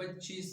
25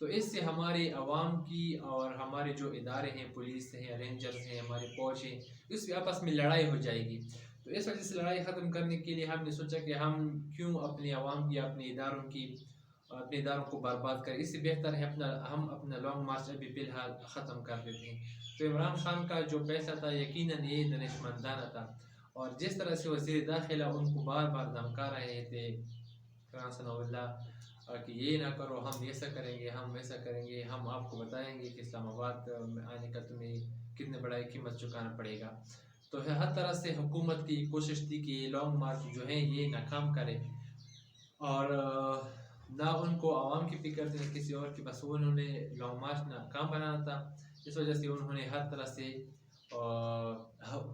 تو اس سے ہمارے عوام کی اور ہمارے جو ادارے ہیں، پولیس ہیں، رینجرز ہیں، ہماری فوج ہیں، اس میں آپس میں لڑائی ہو جائے گی۔ تو اس وجہ سے لڑائی ختم کرنے کے لیے ہم نے سوچا کہ ہم کیوں اپنے عوام کی، اپنے اداروں کو برباد کریں، اس سے بہتر ہے ہم اپنا لانگ مارچ ابھی فی الحال ختم کر دیتے ہیں۔ تو عمران خان کا جو فیصلہ تھا یقیناً یہ دانشمندانہ تھا، اور جس طرح سے وزیر داخلہ ان کو بار بار دھمکا رہے تھے فرحان ثناء اللہ کہ یہ نہ کرو، ہم ایسا کریں گے، ہم ویسا کریں گے، ہم آپ کو بتائیں گے کہ اسلام آباد میں آنے کا تمہیں کتنے بڑا قیمت چکانا پڑے گا۔ تو ہر طرح سے حکومت کی کوشش تھی کہ یہ لانگ مارچ جو ہے یہ ناکام کرے، اور نہ ان کو عوام کی فکر تھی نہ کسی اور کی، بس انہوں نے لانگ مارچ ناکام بنانا تھا۔ اس وجہ سے انہوں نے ہر طرح سے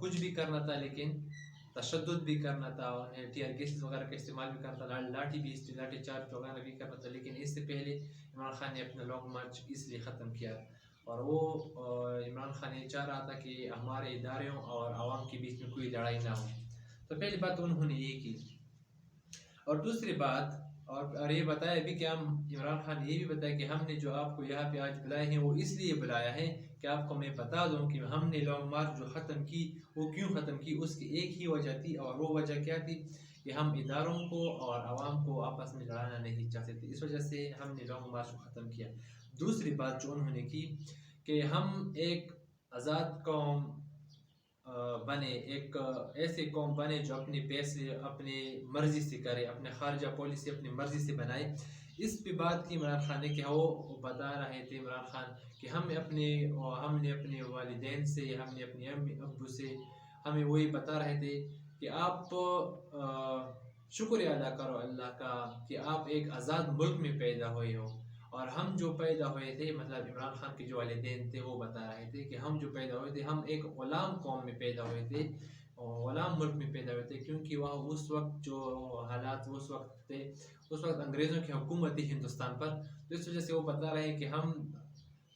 کچھ بھی کرنا تھا، لیکن تشدد بھی کرنا تھا، انہیں ٹیئر گیس وغیرہ کا استعمال بھی کرنا تھا، لاٹھی چارج وغیرہ بھی کرنا تھا، لیکن اس سے پہلے عمران خان نے اپنا لانگ مارچ اس لیے ختم کیا، اور وہ عمران خان یہ چاہ رہا تھا کہ ہمارے اداروں اور عوام کے بیچ میں کوئی لڑائی نہ ہو۔ تو پہلی بات انہوں نے یہ کی، اور دوسری بات اور یہ بتایا بھی کہ عمران خان نے یہ بھی بتایا کہ ہم نے جو آپ کو یہاں پہ آج بلائے ہیں وہ اس لیے بلایا ہے کہ آپ کو میں بتا دوں کہ ہم نے لانگ مارچ جو ختم کی وہ کیوں ختم کی، اس کی ایک ہی وجہ تھی، اور وہ وجہ کیا تھی کہ ہم اداروں کو اور عوام کو آپس میں لڑانا نہیں چاہتے تھے، اس وجہ سے ہم نے لانگ مارچ کو ختم کیا۔ دوسری بات جو انہوں نے کی کہ ہم ایک آزاد قوم بنے، ایک ایسی قوم بنے جو اپنے پیسے اپنی مرضی سے کرے، اپنے خارجہ پالیسی اپنی مرضی سے بنائے۔ اس پہ بات کی عمران خان نے کہ وہ بتا رہے تھے عمران خان کہ ہم نے اپنے والدین سے، ہم نے اپنے امی ابو سے، ہمیں وہی بتا رہے تھے کہ آپ شکریہ ادا کرو اللہ کا کہ آپ ایک آزاد ملک میں پیدا ہوئے ہو، اور ہم جو پیدا ہوئے تھے، مطلب عمران خان کے جو والدین تھے وہ بتا رہے تھے کہ ہم جو پیدا ہوئے تھے ہم ایک غلام قوم میں پیدا ہوئے تھے، غلام ملک میں پیدا ہوئے تھے، کیونکہ وہاں اس وقت جو حالات اس وقت تھے، اس وقت انگریزوں کی حکومت تھی ہندوستان پر، تو اس وجہ سے وہ بتا رہے ہیں کہ ہم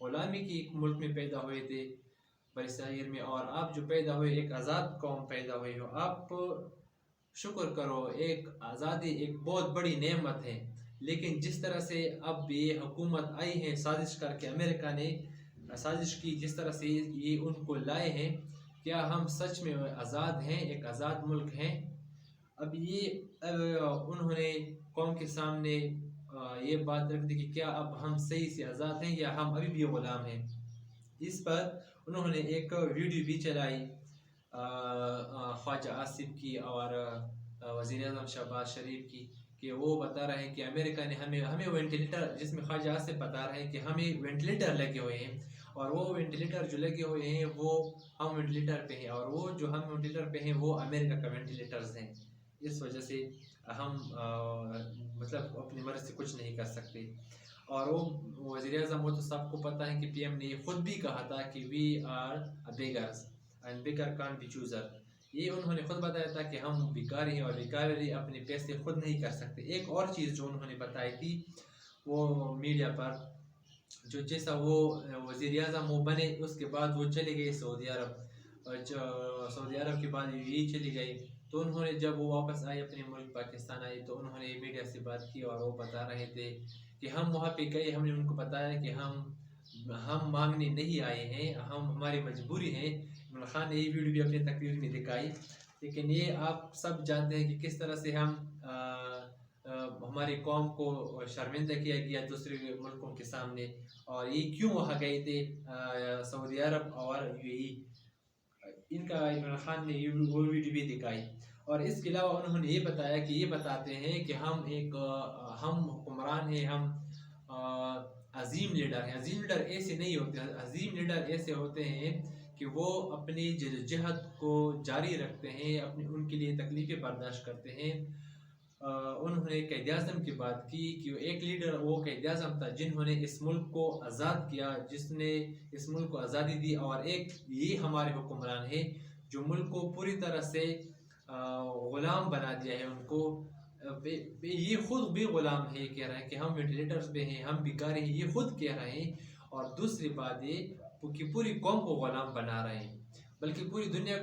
غلامی کی ایک ملک میں پیدا ہوئے تھے بر صغیر میں، اور آپ جو پیدا ہوئے ایک آزاد قوم پیدا ہوئے ہو، آپ شکر کرو، ایک آزادی ایک بہت بڑی نعمت ہے۔ لیکن جس طرح سے اب یہ حکومت آئی ہے سازش کر کے، امریکہ نے سازش کی، جس طرح سے یہ ان کو لائے ہیں، کیا ہم سچ میں آزاد ہیں، ایک آزاد ملک ہیں؟ اب یہ انہوں نے قوم کے سامنے یہ بات رکھ دی کہ کیا اب ہم صحیح سے آزاد ہیں یا ہم ابھی بھی غلام ہیں۔ اس پر انہوں نے ایک ویڈیو بھی چلائی خواجہ آصف کی اور وزیر اعظم شہباز شریف کی، کہ وہ بتا رہے ہیں کہ امریکہ نے ہمیں وینٹیلیٹر، جس میں خواجہ آصف بتا رہے ہیں کہ ہمیں وینٹیلیٹر لگے ہوئے ہیں، اور وہ وینٹیلیٹر جو لگے ہوئے ہیں وہ ہم وینٹیلیٹر پہ ہیں، اور وہ جو ہم وینٹیلیٹر پہ ہیں وہ امریکہ کا وینٹیلیٹرز ہیں، اس وجہ سے ہم مطلب اپنی مرضی سے کچھ نہیں کر سکتے۔ اور وہ وزیر اعظم، وہ تو سب کو پتہ ہے کہ پی ایم نے یہ خود بھی کہا تھا کہ we are beggars and beggar can't be chooser, یہ انہوں نے خود بتایا تھا کہ ہم بیکاری ہیں، اور بیکاری اپنے پیسے خود نہیں کر سکتے۔ ایک اور چیز جو انہوں نے بتائی تھی وہ میڈیا پر، جو جیسا وہ وزیر اعظم وہ بنے اس کے بعد وہ چلے گئے سعودی عرب، سعودی عرب کے بعد یہی چلی گئی، تو انہوں نے جب وہ واپس آئے اپنے ملک پاکستان آئے تو انہوں نے میڈیا سے بات کی، اور وہ بتا رہے تھے کہ ہم وہاں پہ گئے، ہم نے ان کو بتایا کہ ہم مانگنے نہیں آئے ہیں، ہماری مجبوری ہے۔ عمران خان نے یہ ویڈیو بھی اپنی تقریر میں دکھائی، لیکن یہ آپ سب جانتے ہیں کہ کس طرح سے ہماری قوم کو شرمندہ کیا گیا دوسرے ملکوں کے سامنے، اور یہ کیوں وہاں گئے تھے سعودی عرب اور ان کا عمران خان نے وہ ویڈیو بھی دکھائی۔ اور اس کے علاوہ انہوں نے یہ بتایا کہ یہ بتاتے ہیں کہ ہم حکمران ہیں، ہم عظیم لیڈر ہیں۔ عظیم لیڈر ایسے نہیں ہوتے، عظیم لیڈر ایسے ہوتے ہیں کہ وہ اپنی جدوجہد کو جاری رکھتے ہیں، ان کے لیے تکلیفیں برداشت کرتے ہیں۔ انہوں نے قائد اعظم کی بات کی کہ ایک لیڈر وہ قائد اعظم تھا جنہوں نے اس ملک کو آزاد کیا، جس نے اس ملک کو آزادی دی، اور ایک یہ ہمارے حکمران ہیں جو ملک کو پوری طرح سے غلام بنا دیا ہے ان کو۔ یہ خود بھی غلام ہے، یہ کہہ رہے ہیں کہ ہم وینٹیلیٹرز پہ ہیں، ہم بیکار ہیں، یہ خود کہہ رہے ہیں۔ اور دوسری بات یہ کہ پوری قوم کو غلام بنا رہے ہیں، بلکہ پوری دنیا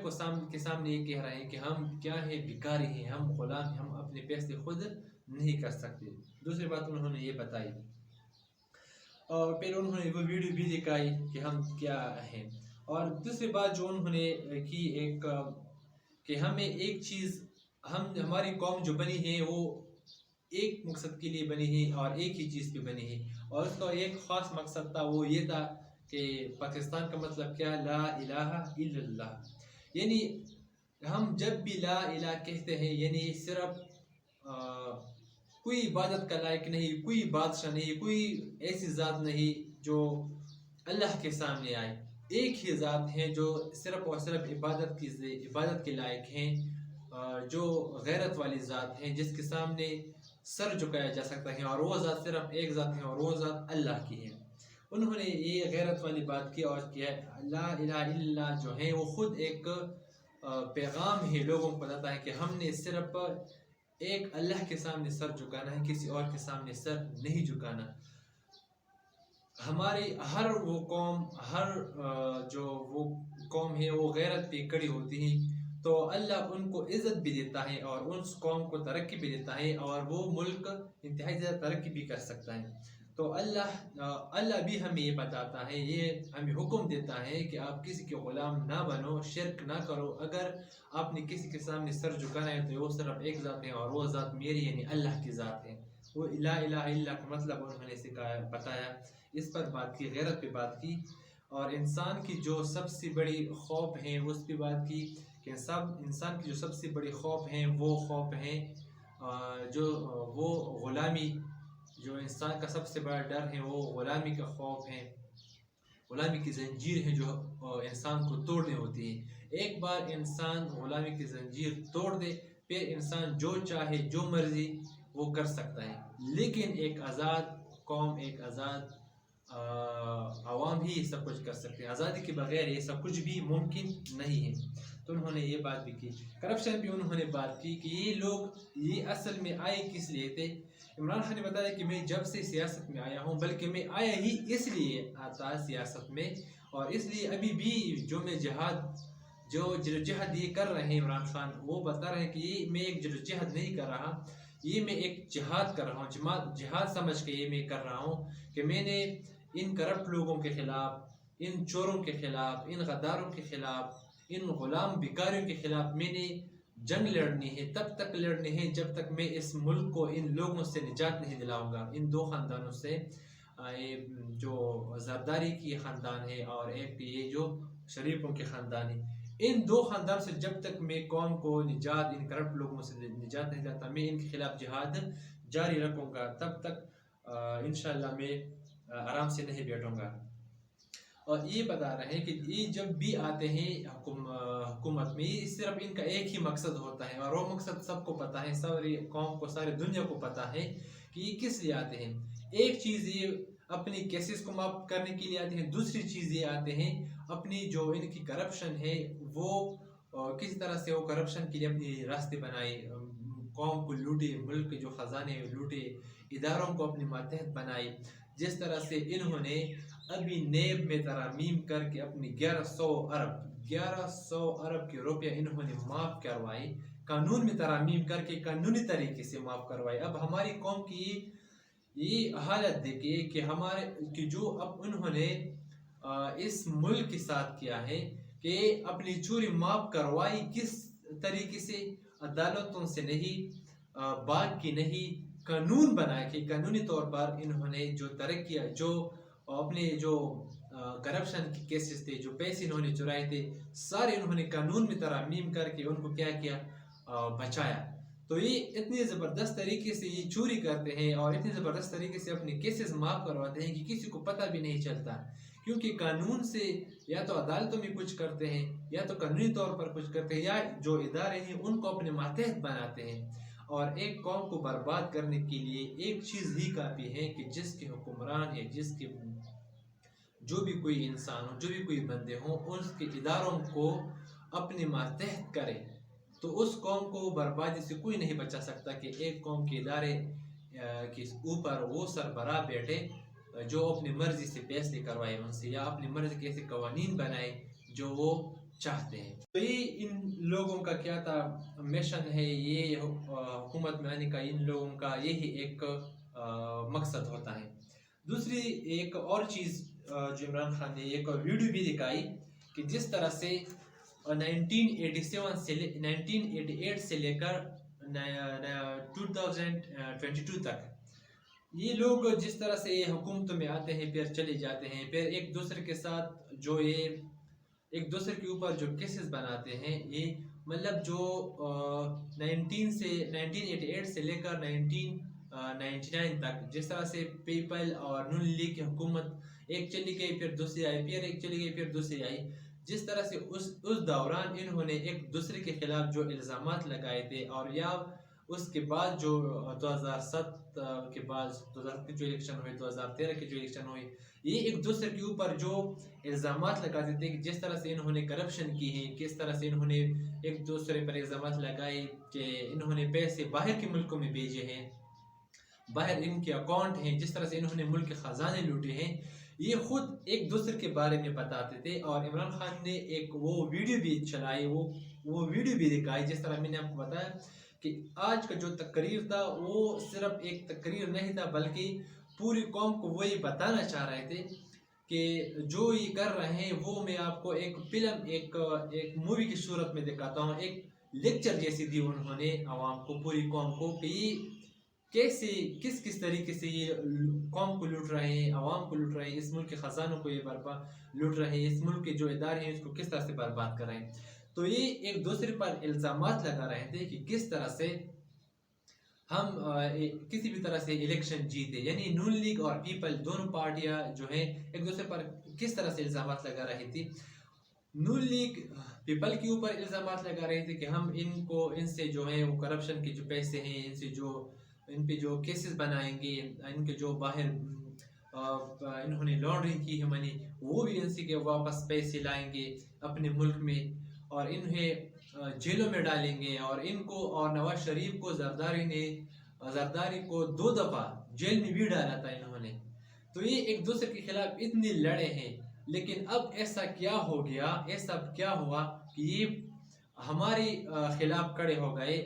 کے سامنے یہ کہہ رہے ہیں کہ ہم کیا ہیں، بیکاری ہیں، ہم غلام ہیں، ہم اپنے پیسے خود نہیں کر سکتے۔ دوسری بات انہوں نے یہ بتائی۔ اور پھر انہوں نے وہ ویڈیو بھی دکھائی کہ ہم کیا ہیں. اور دوسری بات جو انہوں نے کی ایک کہ ہمیں ایک چیز ہماری قوم جو بنی ہے وہ ایک مقصد کے لیے بنی ہے اور ایک ہی چیز پہ بنی ہے، اور اس کا ایک خاص مقصد تھا، وہ یہ تھا کہ پاکستان کا مطلب کیا، لا الہ الا اللہ. یعنی ہم جب بھی لا الہ کہتے ہیں یعنی صرف کوئی عبادت کا لائق نہیں، کوئی بادشاہ نہیں، کوئی ایسی ذات نہیں جو اللہ کے سامنے آئے. ایک ہی ذات ہیں جو صرف اور صرف عبادت کے لائق ہیں، جو غیرت والی ذات ہیں، جس کے سامنے سر جھکایا جا سکتا ہے، اور وہ ذات صرف ایک ذات ہے اور وہ ذات اللہ کی ہے. انہوں نے یہ غیرت والی بات کی اور کیا لا الہ الا اللہ جو ہے وہ خود ایک پیغام ہے، لوگوں کو بتاتا ہے کہ ہم نے صرف ایک اللہ کے سامنے سر جھکانا ہے، کسی اور کے سامنے سر نہیں جھکانا. ہماری ہر وہ قوم، جو وہ قوم ہے وہ غیرت پہ کڑی ہوتی ہے تو اللہ ان کو عزت بھی دیتا ہے اور اس قوم کو ترقی بھی دیتا ہے، اور وہ ملک انتہائی زیادہ ترقی بھی کر سکتا ہے. تو اللہ بھی ہمیں یہ بتاتا ہے، یہ ہمیں حکم دیتا ہے کہ آپ کسی کے غلام نہ بنو، شرک نہ کرو. اگر آپ نے کسی کے سامنے سر جھکانا ہے تو وہ صرف ایک ذات ہے اور وہ ذات میری یعنی اللہ کی ذات ہے. وہ لا الہ الا اللہ کا مطلب انہوں نے سکھایا، بتایا، اس پر بات کی، غیرت پہ بات کی، اور انسان کی جو سب سے بڑی خوف ہیں اس پہ بات کی کہ انسان کی جو سب سے بڑی خوف ہیں وہ خوف ہیں جو وہ غلامی، جو انسان کا سب سے بڑا ڈر ہے وہ غلامی کا خوف ہے. غلامی کی زنجیر ہے جو انسان کو توڑنی ہوتی ہے. ایک بار انسان غلامی کی زنجیر توڑ دے پھر انسان جو چاہے جو مرضی وہ کر سکتا ہے. لیکن ایک آزاد قوم، ایک آزاد عوام ہی یہ سب کچھ کر سکتے ہیں. آزادی کے بغیر یہ سب کچھ بھی ممکن نہیں ہے. تو انہوں نے یہ بات بھی کی. کرپشن بھی انہوں نے بات کی کہ یہ لوگ یہ اصل میں آئے کس لیے تھے. عمران خان نے بتایا کہ میں جب سے سیاست میں آیا ہوں، بلکہ میں آیا ہی اس لیے آتا سیاست میں، اور اس لیے ابھی بھی جو میں جہاد یہ کر رہے ہیں عمران خان، وہ بتا رہے ہیں کہ یہ میں ایک جہاد نہیں کر رہا، یہ میں ایک جہاد کر رہا ہوں. جہاد سمجھ کے یہ میں کر رہا ہوں کہ میں نے ان کرپٹ لوگوں کے خلاف، ان چوروں کے خلاف، ان غداروں کے خلاف، ان غلام بیکاریوں کے خلاف میں نے جنگ لڑنی ہے. تب تک لڑنی ہے جب تک میں اس ملک کو ان لوگوں سے نجات نہیں دلاؤں گا، ان دو خاندانوں سے، جو زرداری کی خاندان ہے اور ایک یہ جو شریفوں کے خاندان ہے. ان دو خاندان سے جب تک میں قوم کو نجات، ان کرپٹ لوگوں سے نجات نہیں دلاتا، میں ان کے خلاف جہاد جاری رکھوں گا. تب تک انشاءاللہ میں آرام سے نہیں بیٹھوں گا. اور یہ بتا رہے ہیں کہ یہ جب بھی آتے ہیں حکومت میں، یہ صرف ان کا ایک ہی مقصد ہوتا ہے، اور وہ مقصد سب کو پتہ ہے، ساری قوم کو، ساری دنیا کو پتہ ہے کہ یہ کس لیے آتے ہیں. ایک چیز یہ اپنی کیسز کو معاف کرنے کے لیے آتے ہیں، دوسری چیز یہ آتے ہیں اپنی جو ان کی کرپشن ہے وہ کس طرح سے وہ کرپشن کے لیے اپنی راستے بنائے، قوم کو لوٹے، ملک کے جو خزانے لوٹے، اداروں کو اپنے ماتحت بنائے. جس طرح سے انہوں نے ابھی نیب میں ترامیم کر کے اپنی 1100 ارب کے روپیہ انہوں نے معاف کروائے، قانون میں ترامیم کر کے قانونی طریقے سے معاف کروائے. اب ہماری قوم کی یہ حالت دیکھیے کہ جو اب انہوں نے اس ملک کے ساتھ کیا ہے کہ اپنی چوری معاف کروائی. کس طریقے سے؟ عدالتوں سے نہیں، باغ کی نہیں، قانون بنا کے قانونی طور پر انہوں نے جو ترقی، جو اپنے جو کرپشن کے کیسز تھے، جو پیسے انہوں نے چرائے تھے، سارے انہوں نے قانون میں ترامیم کر کے ان کو کیا بچایا. تو یہ اتنی زبردست طریقے سے یہ چوری کرتے ہیں اور اتنی زبردست طریقے سے اپنے کیسز معاف کرواتے ہیں کہ کسی کو پتہ بھی نہیں چلتا، کیونکہ قانون سے یا تو عدالتوں میں کچھ کرتے ہیں یا تو قانونی طور پر کچھ کرتے ہیں، یا جو ادارے ہیں ان کو اپنے ماتحت بناتے ہیں. اور ایک قوم کو برباد کرنے کے لیے ایک چیز ہی کافی ہے کہ جس کے حکمران یا جس کے جو بھی کوئی انسان ہو، جو بھی کوئی بندے ہوں، اس کے اداروں کو اپنے ماتحت کرے، تو اس قوم کو بربادی سے کوئی نہیں بچا سکتا. کہ ایک قوم کے ادارے کے اوپر وہ سربراہ بیٹھے جو اپنی مرضی سے فیصلے کروائے ان سے، یا اپنی مرضی کے ایسے قوانین بنائے جو وہ چاہتے ہیں. تو یہ ان لوگوں کا کیا تھا مشن ہے، یہ حکومت میں آنے کا ان لوگوں کا یہی ایک مقصد ہوتا ہے. دوسری ایک اور چیز جو عمران خان نے ایک ویڈیو بھی دکھائی کہ جس طرح سے 1987 سے 1988 سے لے کر 2022 تک یہ لوگ جس طرح سے یہ حکومتوں میں آتے ہیں پھر چلے جاتے ہیں، پھر ایک دوسرے کے ساتھ جو یہ ایک دوسرے کے اوپر جو کیسز بناتے ہیں، یہ مطلب جو 1988 سے لے کر 1999 تک جس طرح سے پیپل اور نون لیگ کی حکومت ایک چلی گئی پھر دوسری آئی، پھر ایک چلی گئی پھر دوسری آئی، جس طرح سے اس دوران انہوں نے ایک دوسرے کے خلاف جو الزامات لگائے تھے، اور یا اس کے بعد جو 2007 کے بعد 2007 کی جو الیکشن ہوئی، 2013 کی جو الیکشن ہوئی، یہ ایک دوسرے کے اوپر جو الزامات لگاتے تھے کہ جس طرح سے انہوں نے کرپشن کی ہے، کس طرح سے انہوں نے ایک دوسرے پر الزامات لگائے کہ انہوں نے پیسے باہر کے ملکوں میں بھیجے ہیں، باہر ان کے اکاؤنٹ ہیں، جس طرح سے انہوں نے ملک کے خزانے لوٹے ہیں، یہ خود ایک دوسرے کے بارے میں بتاتے تھے۔ اور عمران خان نے ایک وہ ویڈیو بھی چلائی، وہ ویڈیو بھی دکھائی، جس طرح میں نے آپ کو بتایا کہ آج کا جو تقریر تھا وہ صرف ایک تقریر نہیں تھا، بلکہ پوری قوم کو وہی بتانا چاہ رہے تھے کہ جو یہ کر رہے ہیں وہ میں آپ کو ایک فلم ایک مووی کی صورت میں دکھاتا ہوں، ایک لیکچر جیسی دی انہوں نے عوام کو، پوری قوم کو، کہ یہ کیسے کس طریقے سے یہ قوم کو لوٹ رہے ہیں، عوام کو لوٹ رہے ہیں، اس ملک کے خزانوں کو یہ برباد لوٹ رہے ہیں، اس ملک کے جو ادارے ہیں اس کو کس طرح سے برباد کر رہے ہیں۔ تو یہ ایک دوسرے پر الزامات لگا رہے تھے کہ کس طرح سے ہم کسی بھی طرح سے الیکشن جیتے، یعنی نون لیگ اور پیپل دونوں پارٹیاں جو ہیں ایک دوسرے پر کس طرح سے الزامات لگا رہی تھی۔ نون لیگ پیپل کے اوپر الزامات لگا رہے تھے کہ ہم ان سے جو ہیں وہ کرپشن کے جو پیسے ہیں، ان پہ جو کیسز بنائیں گے، ان کے جو باہر انہوں نے لانڈرنگ کی ہے منی، وہ بھی ان سے کے واپس پیسے لائیں گے اپنے ملک میں، اور انہیں جیلوں میں ڈالیں گے، اور ان کو اور نواز شریف کو زرداری کو 2 دفعہ جیل میں بھی ڈالا تھا انہوں نے۔ تو یہ ایک دوسرے کے خلاف اتنے لڑے ہیں، لیکن اب ایسا کیا ہو گیا، ایسا کیا ہوا کہ یہ ہمارے خلاف کھڑے ہو گئے۔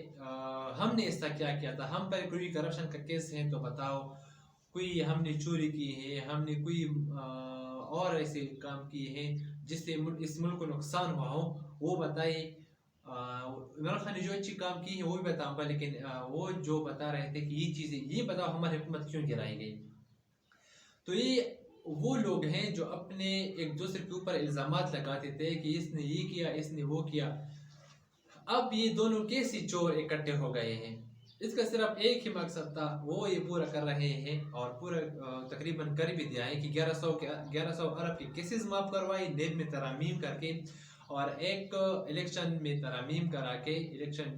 ہم نے ایسا کیا تھا، ہم پر کوئی کرپشن کا کیس ہے تو بتاؤ، کوئی ہم نے چوری کی ہے، ہم نے کوئی اور ایسے کام کیے ہیں جس سے اس ملک کو نقصان ہوا ہو، وہ بتائے۔ عمران خان نے جو اچھی کام کی ہے وہ بھی بتاؤں گا، لیکن وہ جو بتا رہے تھے کہ یہ چیزیں یہ بتاؤ ہماری حکومت کیوں گرائی گئی۔ تو یہ وہ لوگ ہیں جو اپنے ایک دوسرے کے اوپر الزامات لگاتے تھے کہ اس نے یہ کیا، اس نے وہ کیا۔ اب یہ دونوں کیسے چور اکٹھے ہو گئے ہیں، اس کا صرف ایک ہی مقصد تھا، وہ یہ پورا کر رہے ہیں، اور پورا تقریباً کر بھی دیا ہے کہ 1100 ارب کے کیسز معاف کروائی نیب میں ترامیم کر کے، اور ایک الیکشن میں ترامیم کرا کے، الیکشن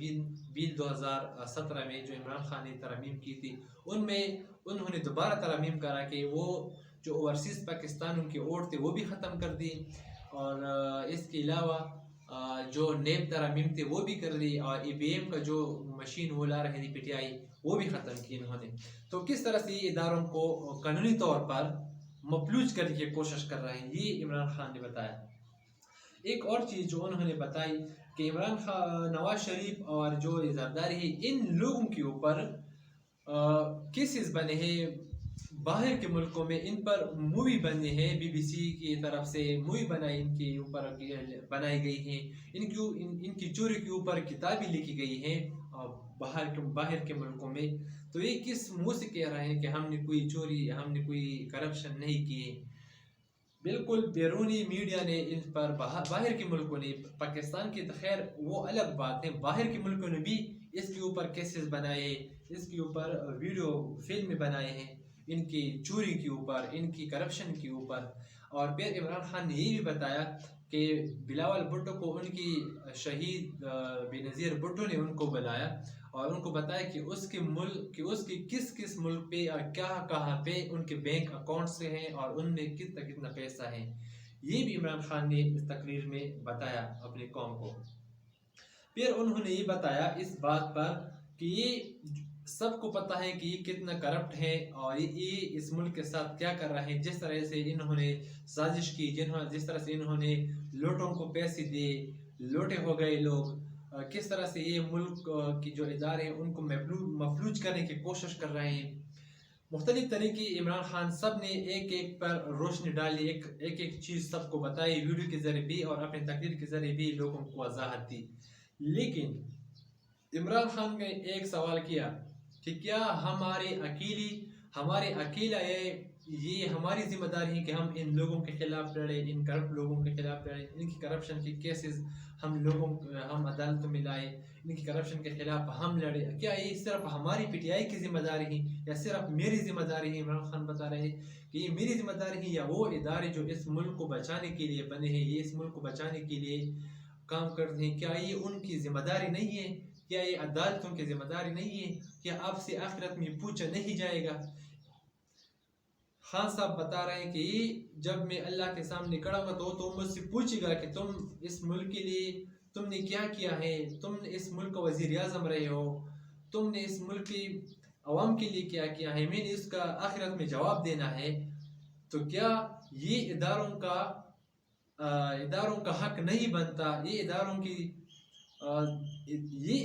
بیل 2017 میں جو عمران خان نے ترامیم کی تھی، ان میں انہوں نے دوبارہ ترامیم کرا کے وہ جو اوورسیز پاکستانوں کے ووٹ تھے وہ بھی ختم کر دی، اور اس کے علاوہ جو نیب ترامیم تھے وہ بھی کر دی، اور ای وی ایم کا جو مشین وہ لا رہے تھی پی ٹی آئی وہ بھی ختم کی انہوں نے۔ تو کس طرح سے یہ اداروں کو قانونی طور پر مفلوج کرنے کی کوشش کر رہے ہیں، یہ عمران خان نے بتایا۔ ایک اور چیز جو انہوں نے بتائی کہ عمران خان، نواز شریف اور جو زرداری ہے، ان لوگوں کے اوپر کیسز بنے ہیں باہر کے ملکوں میں، ان پر مووی بنی ہے، بی بی سی کی طرف سے مووی ان کے اوپر بنائی گئی ہیں، ان کی چوری کے اوپر کتابیں لکھی گئی ہیں باہر کے ملکوں میں۔ تو یہ کس منہ سے کہہ رہے ہیں کہ ہم نے کوئی چوری، ہم نے کوئی کرپشن نہیں کی؟ بالکل بیرونی میڈیا نے ان پر، باہر کے ملکوں نے، پاکستان کی خیر وہ الگ بات ہے، باہر کے ملکوں نے بھی اس کے اوپر کیسز بنائے، اس کے اوپر ویڈیو فلم بنائے ہیں، ان کی چوری کے اوپر، ان کی کرپشن کے اوپر۔ اور پھر عمران خان نے یہ بھی بتایا کہ بلاول بھٹو کو ان کی شہید بے نظیر بھٹو نے ان کو بلایا اور ان کو بتایا کہ اس کے ملک، کہ اس کے کس ملک پہ اور کہاں پہ ان کے بینک اکاؤنٹ سے ہیں، اور ان میں کتنا پیسہ ہے، یہ بھی عمران خان نے اس تقریر میں بتایا اپنی قوم کو۔ پھر انہوں نے یہ بتایا اس بات پر کہ یہ سب کو پتہ ہے کہ یہ کتنا کرپٹ ہے، اور یہ اس ملک کے ساتھ کیا کر رہے ہیں، جس طرح سے انہوں نے سازش کی، جس طرح سے انہوں نے لوٹوں کو پیسے دیے، لوٹے ہو گئے لوگ، کس طرح سے یہ ملک کی جو ادارے ہیں ان کو مفلوج کرنے کی کوشش کر رہے ہیں۔ مختلف طریقے عمران خان سب نے ایک ایک پر روشنی ڈالی، ایک چیز سب کو بتائی، ویڈیو کے ذریعے بھی اور اپنے تقریر کے ذریعے بھی لوگوں کو وضاحت دی۔ لیکن عمران خان نے ایک سوال کیا کہ کیا ہمارے اکیلا یہ ہماری ذمہ داری ہے کہ ہم ان لوگوں کے خلاف لڑیں، ان کرپٹ لوگوں کے خلاف لڑیں، ان کی کرپشن کے کیسز ہم عدالتوں میں لائے، ان کی کرپشن کے خلاف ہم لڑے، کیا یہ صرف ہماری پی ٹی آئی کی ذمہ داری ہے یا صرف میری ذمہ داری ہے؟ عمران خان بتا رہے ہیں کہ یہ میری ذمہ داری ہے یا وہ ادارے جو اس ملک کو بچانے کے لیے بنے ہیں، یہ اس ملک کو بچانے کے لیے کام کرتے ہیں، کیا یہ ان کی ذمہ داری نہیں ہے؟ کیا یہ عدالتوں کی ذمہ داری نہیں ہے؟ کیا آپ سے آخرت میں پوچھا نہیں جائے گا؟ خان صاحب بتا رہے ہیں کہ جب میں اللہ کے سامنے کھڑا ہوں تو مجھ سے پوچھے گا کہ تم اس ملک کے لیے تم نے کیا کیا ہے، تم نے اس ملک کا وزیر اعظم رہے ہو، تم نے اس ملک کی عوام کے لیے کیا کیا ہے، میں نے اس کا آخرت میں جواب دینا ہے۔ تو کیا یہ اداروں کا حق نہیں بنتا، یہ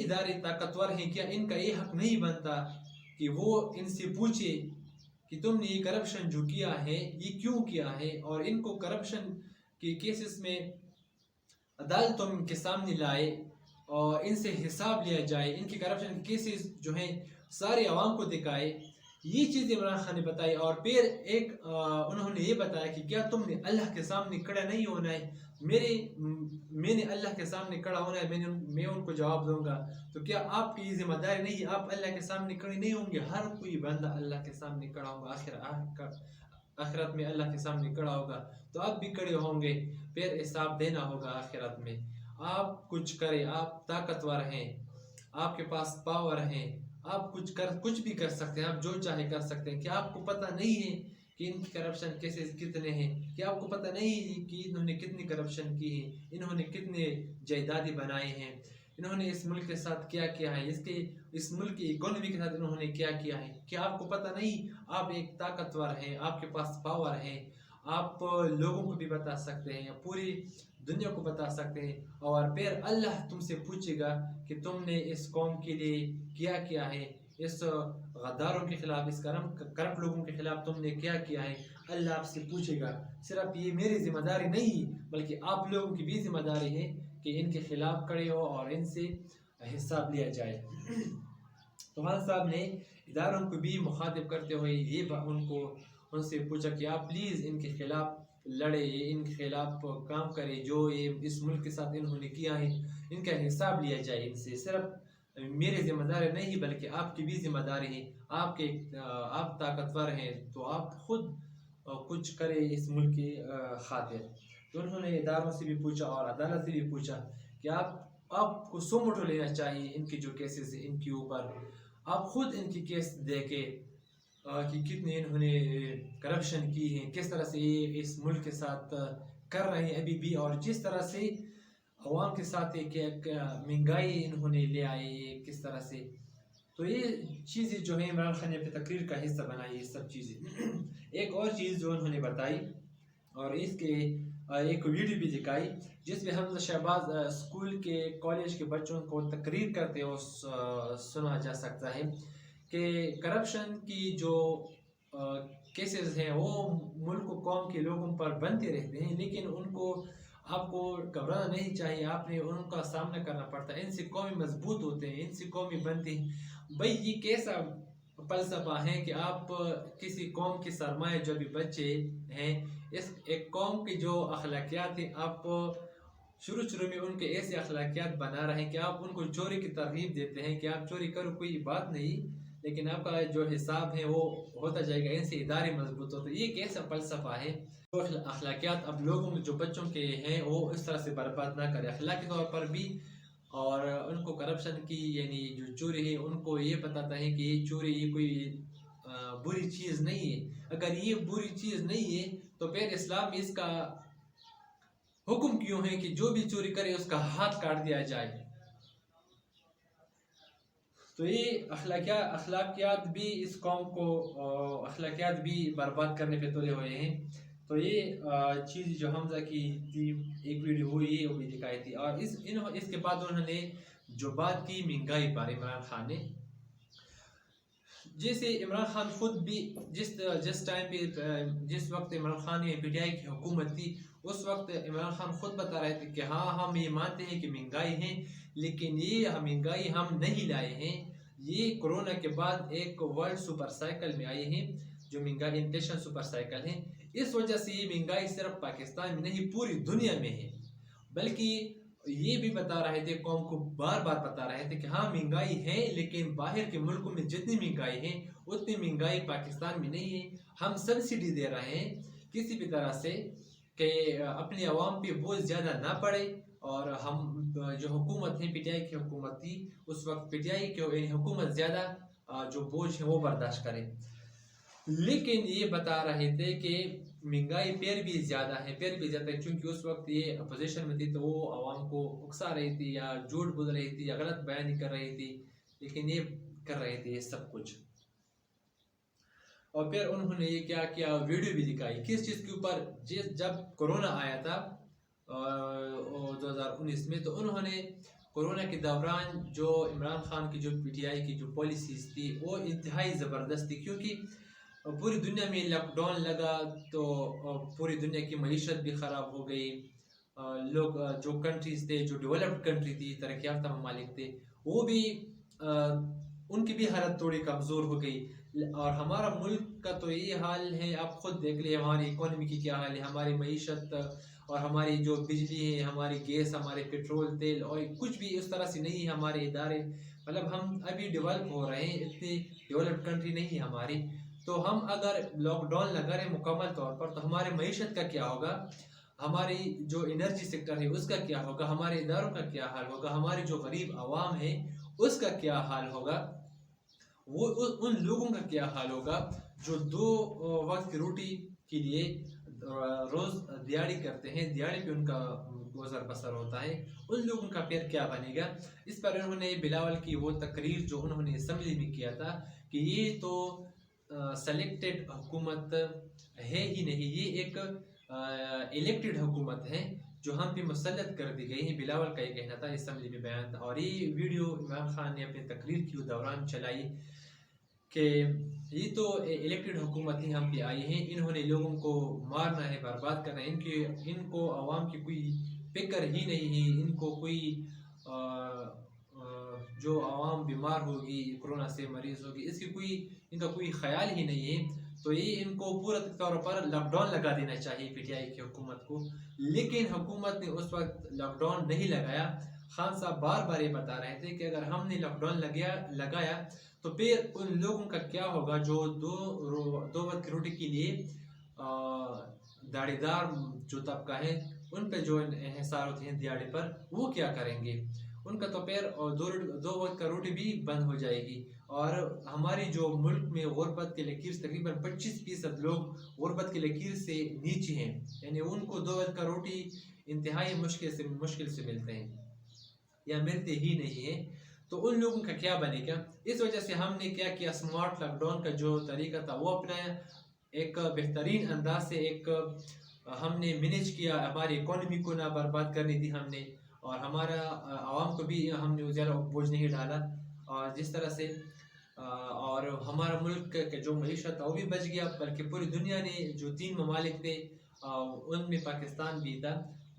ادارے طاقتور ہیں، کیا ان کا یہ حق نہیں بنتا کہ وہ ان سے پوچھے کہ تم نے یہ کرپشن جو کیا ہے یہ کیوں کیا ہے، اور ان کو کرپشن کے کیسز میں عدالتوں کے سامنے لائے اور ان سے حساب لیا جائے، ان کی کرپشن کے کیسز جو ہیں سارے عوام کو دکھائے۔ یہ چیز عمران خان نے بتائی، اور پھر انہوں نے یہ بتایا کہ کیا تم نے اللہ کے سامنے کھڑا نہیں ہونا ہے، میں نے اللہ کے سامنے کھڑا ہونا ہے، میں ان کو جواب دوں گا، تو کیا آپ کی ذمہ داری نہیں ہے، آپ اللہ کے سامنے کھڑے نہیں ہوں گے؟ ہر کوئی بندہ اللہ کے سامنے کھڑا ہوگا، آخرت میں اللہ کے سامنے کھڑا ہوگا، تو آپ بھی کھڑے ہوں گے، پھر حساب دینا ہوگا آخرت میں۔ آپ کچھ کریں، آپ طاقتور ہیں، آپ کے پاس پاور ہیں، آپ کچھ بھی کر سکتے ہیں، آپ جو چاہے کر سکتے ہیں۔ کیا آپ کو پتہ نہیں ہے کہ ان کی کرپشن کیسز کتنے ہیں؟ کیا آپ کو پتہ نہیں ہے کہ انہوں نے کتنی کرپشن کی ہے، انہوں نے کتنے جائیدادیں بنائے ہیں، انہوں نے اس ملک کے ساتھ کیا کیا ہے، اس ملک کی اکانومی کے ساتھ انہوں نے کیا کیا ہے؟ کیا آپ کو پتہ نہیں؟ آپ ایک طاقتور ہیں، آپ کے پاس پاور ہے، آپ لوگوں کو بھی بتا سکتے ہیں، پوری دنیا کو بتا سکتے ہیں، اور پھر اللہ تم سے پوچھے گا کہ تم نے اس قوم کے لیے کیا کیا ہے، اس غداروں کے خلاف، اس کرپٹ لوگوں کے خلاف تم نے کیا کیا ہے۔ اللہ آپ سے پوچھے گا۔ صرف یہ میری ذمہ داری نہیں بلکہ آپ لوگوں کی بھی ذمہ داری ہے کہ ان کے خلاف کھڑے ہو اور ان سے حساب لیا جائے۔ تو خان صاحب نے اداروں کو بھی مخاطب کرتے ہوئے ان سے پوچھا کہ آپ پلیز ان کے خلاف لڑے، ان کے خلاف کام کرے، جو یہ اس ملک کے ساتھ انہوں نے کیا ہے ان کا حساب لیا جائے ان سے۔ صرف میری ذمہ داری نہیں بلکہ آپ کی بھی ذمہ داری ہے، آپ طاقتور ہیں تو آپ خود کچھ کرے اس ملک کی خاطر۔ تو انہوں نے اداروں سے بھی پوچھا اور عدالت سے بھی پوچھا کہ آپ کو سو موٹو لینا چاہیے ان کی جو کیسز ہیں ان کے اوپر، آپ خود ان کی کیس دیکھیں کہ کتنے انہوں نے کرپشن کی ہے، کس طرح سے یہ اس ملک کے ساتھ کر رہے ہیں ابھی بھی، اور جس طرح سے عوام کے ساتھ ایک مہنگائی انہوں نے لے آئے کس طرح سے۔ تو یہ چیزیں جو ہیں عمران خان نے اپنی تقریر کا حصہ بنائی، یہ سب چیزیں۔ ایک اور چیز جو انہوں نے بتائی اور اس کے ایک ویڈیو بھی دکھائی جس میں حمزہ شہباز اسکول کے کالج کے بچوں کو تقریر کرتے ہوئے سنا جا سکتا ہے کہ کرپشن کی جو کیسز ہیں وہ ملک و قوم کے لوگوں پر بنتے رہتے ہیں، لیکن آپ کو گھبرانا نہیں چاہیے، آپ نے ان کا سامنا کرنا پڑتا ہے، ان سے قومی مضبوط ہوتے ہیں، ان سے قومی بنتے ہیں۔ بھائی یہ کیسا فلسفہ ہے کہ آپ کسی قوم کی سرمایہ جو بھی بچے ہیں، اس ایک قوم کی جو اخلاقیات ہیں، آپ شروع میں ان کے ایسے اخلاقیات بنا رہے ہیں کہ آپ ان کو چوری کی ترغیب دیتے ہیں کہ آپ چوری کرو، کوئی بات نہیں، لیکن آپ کا جو حساب ہے وہ ہوتا جائے گا، ان سے ادارے مضبوط ہوتے ہیں۔ یہ کیسا فلسفہ ہے؟ اخلاقیات اب لوگوں جو بچوں کے ہیں وہ اس طرح سے برباد نہ کرے اخلاقی طور پر بھی، اور ان کو کرپشن کی یعنی جو چوری ہے ان کو یہ بتاتا ہے کہ یہ چوری یہ کوئی بری چیز نہیں ہے۔ اگر یہ بری چیز نہیں ہے تو پھر اسلام میں اس کا حکم کیوں ہے کہ جو بھی چوری کرے اس کا ہاتھ کاٹ دیا جائے؟ تو یہ اخلاقیات بھی اس قوم کو اخلاقیات بھی برباد کرنے پہ تلے ہوئے ہیں۔ تو یہ چیز جو حمزہ کی تھی ایک ویڈیو ہوئی وہ بھی دکھائی تھی، اور اس کے بعد انہوں نے جو بات کی مہنگائی پر عمران خان نے، جیسے عمران خان خود بھی جس ٹائم پہ جس وقت عمران خان نے پی ٹی آئی کی حکومت تھی اس وقت عمران خان خود بتا رہے تھے کہ ہاں ہم یہ مانتے ہیں کہ مہنگائی ہے، لیکن یہ مہنگائی ہم نہیں لائے ہیں، یہ کرونا کے بعد ایک ورلڈ سپر سائیکل میں آئے ہیں جو مہنگائی انفلیشن سپر سائیکل ہے، اس وجہ سے یہ مہنگائی صرف پاکستان میں نہیں پوری دنیا میں ہے۔ بلکہ یہ بھی بتا رہے تھے، قوم کو بار بار بتا رہے تھے کہ ہاں مہنگائی ہے، لیکن باہر کے ملکوں میں جتنی مہنگائی ہے اتنی مہنگائی پاکستان میں نہیں ہے۔ ہم سبسڈی دے رہے ہیں کسی بھی طرح سے کہ اپنی عوام پہ بوجھ زیادہ نہ پڑے، اور ہم جو حکومت ہے پی ٹی آئی کی حکومت تھی اس وقت پی ٹی آئی کی حکومت زیادہ جو بوجھ ہے وہ برداشت کرے، لیکن یہ بتا رہے تھے کہ مہنگائی پھر بھی زیادہ ہے چونکہ اس وقت یہ اپوزیشن میں تھی تو وہ عوام کو اکسا رہی تھی یا جھوٹ بول رہی تھی یا غلط بیان کر رہی تھی، لیکن یہ کر رہے تھے یہ سب کچھ۔ اور پھر انہوں نے یہ کیا کیا، ویڈیو بھی دکھائی کس چیز کے اوپر، جب کورونا آیا تھا 2019 میں، تو انہوں نے کورونا کے دوران جو عمران خان کی جو پی ٹی آئی کی جو پالیسیز تھی وہ انتہائی زبردست تھی، کیونکہ پوری دنیا میں لاک ڈاؤن لگا تو پوری دنیا کی معیشت بھی خراب ہو گئی، لوگ جو کنٹریز تھے، جو ڈیولپڈ کنٹری تھی، ترقی یافتہ ممالک تھے، وہ بھی ان کی بھی حالت تھوڑی کمزور ہو گئی، اور ہمارا ملک کا تو یہ حال ہے، آپ خود دیکھ لیں ہماری اکانومی کی کیا حال ہے، ہماری معیشت اور ہماری جو بجلی ہے، ہماری گیس، ہمارے پیٹرول، تیل، اور کچھ بھی اس طرح سے نہیں ہے، ہمارے ادارے، مطلب ہم ابھی ڈیولپ ہو رہے ہیں، اتنی ڈیولپڈ کنٹری نہیں ہے ہماری، تو ہم اگر لاک ڈاؤن لگا رہے مکمل طور پر تو ہمارے معیشت کا کیا ہوگا، ہماری جو انرجی سیکٹر ہے اس کا کیا ہوگا، ہمارے اداروں کا کیا حال ہوگا، ہمارے جو غریب عوام ہے اس کا کیا حال ہوگا، وہ ان لوگوں کا کیا حال ہوگا جو 2 وقت کی روٹی کے لیے روز دیہڑی کرتے ہیں، دیہڑی پہ ان کا گزر بسر ہوتا ہے، ان لوگوں کا پھر کیا بنے گا۔ اس پر انہوں نے بلاول کی وہ تقریر جو انہوں نے اسمبلی میں کیا تھا کہ یہ تو سلیکٹڈ حکومت ہے ہی نہیں، یہ ایک الیکٹڈ حکومت ہے جو ہم پہ مسلط کر دی گئی ہے، بلاول کا یہ کہنا تھا، اسمبلی میں بیان تھا، اور یہ ویڈیو عمران خان نے اپنی تقریر کے دوران چلائی کہ یہ تو الیکٹڈ حکومت ہی ہم پہ آئی ہیں، انہوں نے لوگوں کو مارنا ہے، برباد کرنا ہے، ان کو عوام کی کوئی فکر ہی نہیں ہے، ان کو کوئی جو عوام بیمار ہوگی، کورونا سے مریض ہوگی، اس کی ان کا کوئی خیال ہی نہیں ہے، تو یہ ان کو پورا طور پر لاک ڈاؤن لگا دینا چاہیے پی ٹی آئی کی حکومت کو، لیکن حکومت نے اس وقت لاک ڈاؤن نہیں لگایا۔ خان صاحب بار بار یہ بتا رہے تھے کہ اگر ہم نے لاک ڈاؤن لگایا تو پھر ان لوگوں کا کیا ہوگا جو 2 وقت کی روٹی کے لیے داڑھی دار جو طبقہ ہے ان پہ جو انحصار ہوتے ہیں دیہڑی پر، وہ کیا کریں گے، ان کا تو پھر 2 وقت کا روٹی بھی بند ہو جائے گی، اور ہماری جو ملک میں غربت کے لکیر تقریباً 25% لوگ غربت کے لکیر سے نیچے ہیں، یعنی ان کو 2 وقت کا روٹی انتہائی مشکل سے ملتے ہیں یا ملتے ہی نہیں ہیں، تو ان لوگوں کا کیا بنے گا۔ اس وجہ سے ہم نے کیا کیا، سمارٹ لاک ڈاؤن کا جو طریقہ تھا وہ اپنایا، ایک بہترین انداز سے ہم نے مینیج کیا، ہماری اکانومی کو نہ برباد کرنی تھی ہم نے، اور ہمارا عوام کو بھی ہم نے زیادہ بوجھ نہیں ڈالا، اور جس طرح سے اور ہمارا ملک کا جو معیشت تھا وہ بھی بچ گیا، بلکہ پوری دنیا نے جو 3 ممالک تھے ان میں پاکستان بھی تھا،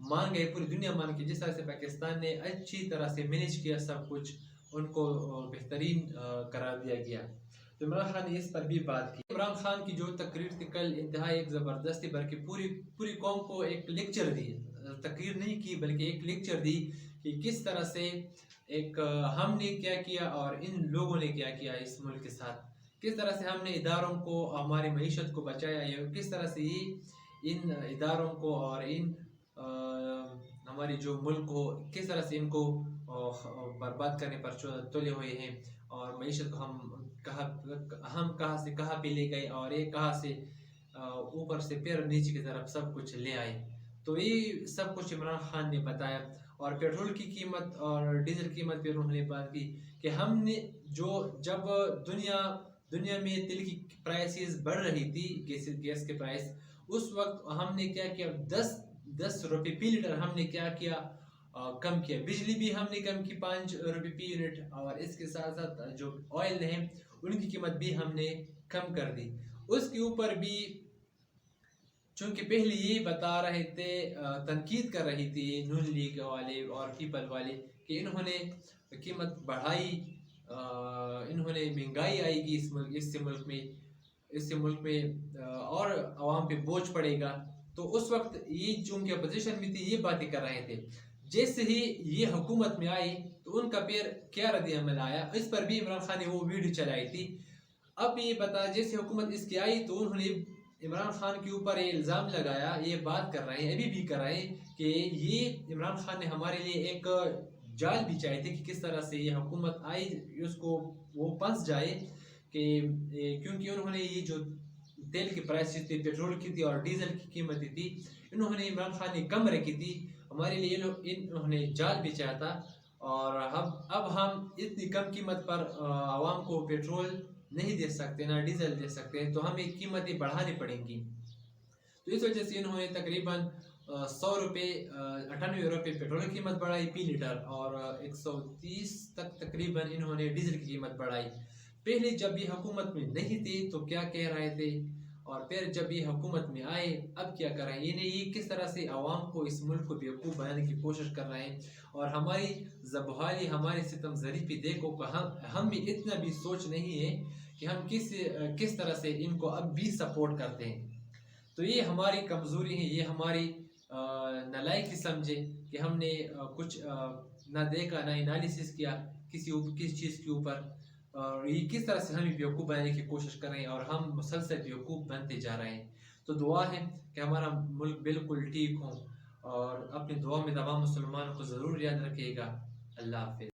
مان گئے، پوری دنیا مان کے، جس طرح سے پاکستان نے اچھی طرح سے مینیج کیا سب کچھ، ان کو بہترین قرار دیا گیا۔ تو عمران خان نے اس پر بھی بات کی۔ عمران خان کی جو تقریر تھی کل انتہائی ایک زبردست تھی، بلکہ پوری قوم کو ایک لیکچر دی، تقریر نہیں کی بلکہ ایک لیکچر دی کہ کس طرح سے ہم نے کیا کیا اور ان لوگوں نے کیا کیا اس ملک کے ساتھ، کس طرح سے ہم نے اداروں کو، ہماری معیشت کو بچایا ہے، کس طرح سے ان اداروں کو اور ان ہماری جو ملک کو کس طرح سے ان کو برباد کرنے پر تلے ہوئے ہیں، اور معیشت کو ہم کہاں سے کہاں پہ لے گئے، اور یہ کہاں سے اوپر سے پھر نیچے کی طرف سب کچھ لے آئے، تو یہ سب کچھ عمران خان نے بتایا۔ اور پیٹرول کی قیمت اور ڈیزل قیمت پہ انہوں نے بات کی کہ ہم نے جب دنیا میں تیل کی پرائسز بڑھ رہی تھی، گیس کے پرائس، اس وقت ہم نے کیا کیا، 10 روپے فی لیٹر ہم نے کیا کیا کم کیا. بجلی بھی ہم نے کم کی 5 روپے فی یونٹ, اور اس کے ساتھ ساتھ جو آئل ہیں ان کی قیمت بھی ہم نے کم کر دی. اس کے اوپر بھی چونکہ پہلے یہ بتا رہے تھے, تنقید کر رہی تھی نون لیگ والے اور پیپل والے کہ انہوں نے قیمت بڑھائی, انہوں نے مہنگائی آئے گی اس ملک میں اور عوام پہ بوجھ پڑے گا. تو اس وقت یہ چونکہ اپوزیشن میں تھی یہ باتیں کر رہے تھے. جیسے ہی یہ حکومت میں آئی تو ان کا پھر کیا رد عمل آیا, اس پر بھی عمران خان نے وہ ویڈیو چلائی تھی. اب یہ بتا جیسے حکومت اس کی آئی تو انہوں نے عمران خان کے اوپر یہ الزام لگایا, یہ بات کر رہے ہیں ابھی بھی کر رہے ہیں کہ یہ عمران خان نے ہمارے لیے ایک جال بچائی تھی کہ کس طرح سے یہ حکومت آئی اس کو وہ پھنس جائے, کہ کیونکہ انہوں نے یہ جو تیل کی پرائسز تھی, پیٹرول کی تھی اور ڈیزل کی قیمتیں تھی, انہوں نے عمران خان نے کم رکھی تھی ہمارے لیے, انہوں نے جال بچایا تھا. اور اب ہم اتنی کم قیمت پر عوام کو پیٹرول نہیں دے سکتے نہ ڈیزل دے سکتے, تو ہمیں قیمتیں بڑھانی پڑیں گی. تو اس وجہ سے انہوں نے تقریباً 100 روپے 98 روپے پیٹرول کی قیمت بڑھائی فی لیٹر, اور 130 تک تقریباً انہوں نے ڈیزل کی قیمت بڑھائی. پہلے جب یہ حکومت میں نہیں تھی تو کیا کہہ رہے تھے, اور پھر جب یہ حکومت میں آئے اب کیا کر رہے ہیں, یہ کس طرح سے عوام کو اس ملک کو بیوقوف بنانے کی کوشش کر رہے ہیں. اور ہماری زبحالی ہمارے ستم زری پہ دیکھو کہ ہم میں اتنا بھی سوچ نہیں ہے کہ ہم کس طرح سے ان کو اب بھی سپورٹ کرتے ہیں. تو یہ ہماری کمزوری ہے, یہ ہماری نالائکی سمجھے کہ ہم نے کچھ نہ دیکھا نہ انالیسس کیا کس چیز کے اوپر, اور یہ کس طرح سے ہمیں بیوقوف بنانے کی کوشش کر رہے ہیں اور ہم مسلسل بیوقوف بنتے جا رہے ہیں. تو دعا ہے کہ ہمارا ملک بالکل ٹھیک ہو, اور اپنی دعا میں تمام مسلمان کو ضرور یاد رکھیے گا. اللہ حافظ.